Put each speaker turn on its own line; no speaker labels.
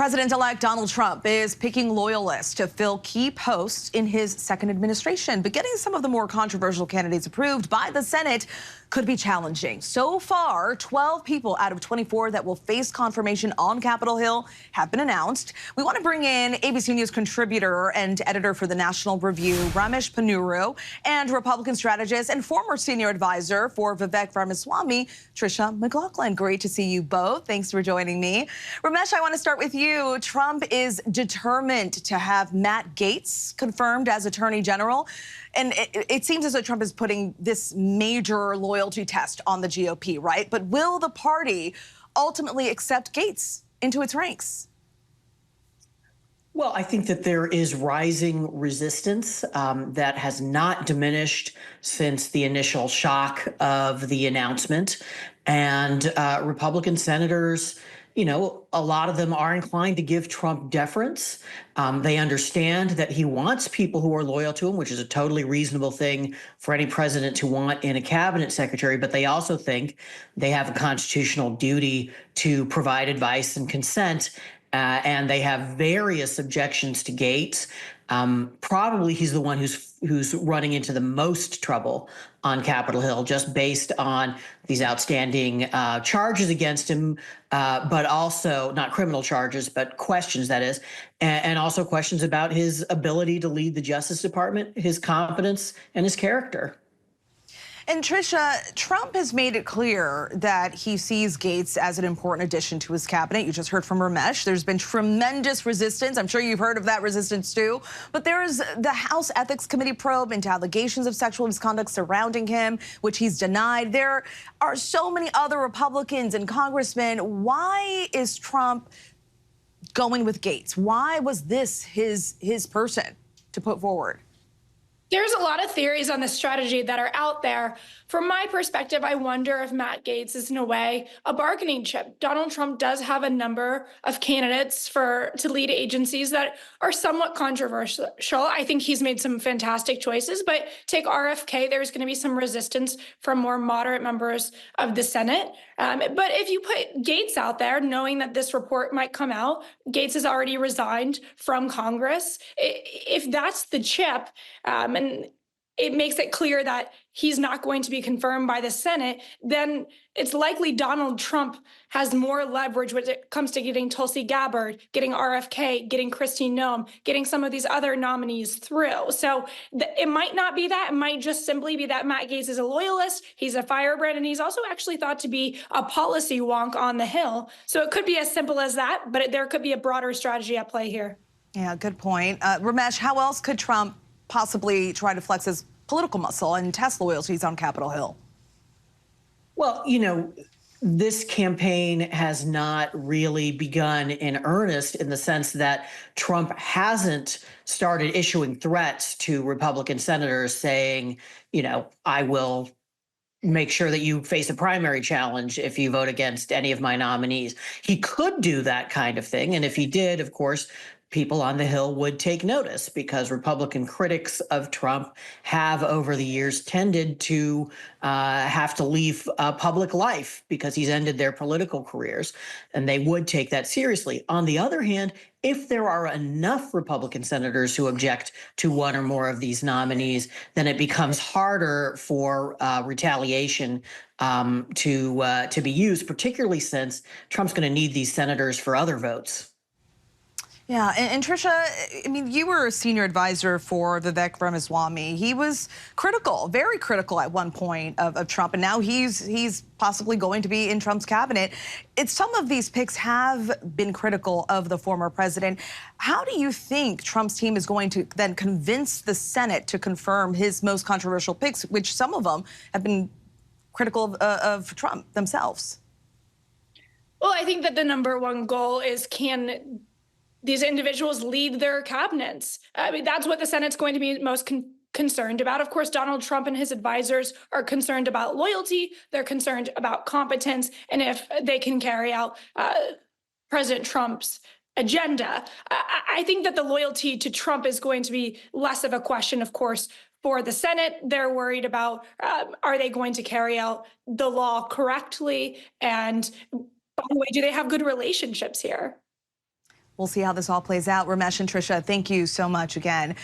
President-elect Donald Trump is picking loyalists to fill key posts in his second administration, but getting some of the more controversial candidates approved by the Senate could be challenging. So far, 12 people out of 24 that will face confirmation on Capitol Hill have been announced. We want to bring in ABC News contributor and editor for the National Review, Ramesh Ponnuru, and Republican strategist and former senior advisor for Vivek Ramaswamy, Tricia McLaughlin. Great to see you both. Thanks for joining me. Ramesh, I want to start with you. Trump is determined to have Matt Gaetz confirmed as Attorney General. And it seems as though Trump is putting this major loyalty test on the GOP, right? But will the party ultimately accept Gaetz into its ranks?
Well, I think that there is rising resistance that has not diminished since the initial shock of the announcement. And Republican senators, you know, a lot of them are inclined to give Trump deference. They understand that he wants people who are loyal to him, which is a totally reasonable thing for any president to want in a cabinet secretary. But they also think they have a constitutional duty to provide advice and consent. And they have various objections to Gaetz. Probably he's the one who's running into the most trouble on Capitol Hill, just based on these outstanding charges against him, but also not criminal charges, but questions, that is, and also questions about his ability to lead the Justice Department, his competence, and his character.
And Tricia, Trump has made it clear that he sees Gaetz as an important addition to his cabinet. You just heard from Ramesh. There's been tremendous resistance. I'm sure you've heard of that resistance too. But there is the House Ethics Committee probe into allegations of sexual misconduct surrounding him, which he's denied. There are so many other Republicans and congressmen. Why is Trump going with Gaetz? Why was this his person to put forward?
There's a lot of theories on this strategy that are out there. From my perspective, I wonder if Matt Gaetz is, in a way, a bargaining chip. Donald Trump does have a number of candidates to lead agencies that are somewhat controversial. I think he's made some fantastic choices, but take RFK, there's going to be some resistance from more moderate members of the Senate. But if you put Gaetz out there, knowing that this report might come out, Gaetz has already resigned from Congress. If that's the chip, and it makes it clear that he's not going to be confirmed by the Senate, then it's likely Donald Trump has more leverage when it comes to getting Tulsi Gabbard, getting RFK, getting Kristi Noem, getting some of these other nominees through. So it might not be that. It might just simply be that Matt Gaetz is a loyalist. He's a firebrand, and he's also actually thought to be a policy wonk on the Hill. So it could be as simple as that, but there could be a broader strategy at play here.
Yeah, good point. Ramesh, how else could Trump possibly try to flex his political muscle and test loyalties on Capitol Hill?
Well, you know, this campaign has not really begun in earnest, in the sense that Trump hasn't started issuing threats to Republican senators saying, you know, I will make sure that you face a primary challenge if you vote against any of my nominees. He could do that kind of thing. And if he did, of course, people on the Hill would take notice, because Republican critics of Trump have over the years tended to have to leave public life because he's ended their political careers, and they would take that seriously. On the other hand, if there are enough Republican senators who object to one or more of these nominees, then it becomes harder for retaliation to be used, particularly since Trump's going to need these senators for other votes.
Yeah, and Tricia, I mean, you were a senior advisor for Vivek Ramaswamy. He was critical, very critical at one point of Trump, and now he's possibly going to be in Trump's cabinet. Some of these picks have been critical of the former president. How do you think Trump's team is going to then convince the Senate to confirm his most controversial picks, which some of them have been critical of Trump themselves?
Well, I think that the number one goal is, can these individuals lead their cabinets? I mean, that's what the Senate's going to be most concerned about. Of course, Donald Trump and his advisors are concerned about loyalty. They're concerned about competence, and if they can carry out President Trump's agenda. I think that the loyalty to Trump is going to be less of a question, of course, for the Senate. They're worried about, are they going to carry out the law correctly? And by the way, do they have good relationships here?
We'll see how this all plays out. Ramesh and Tricia, thank you so much again.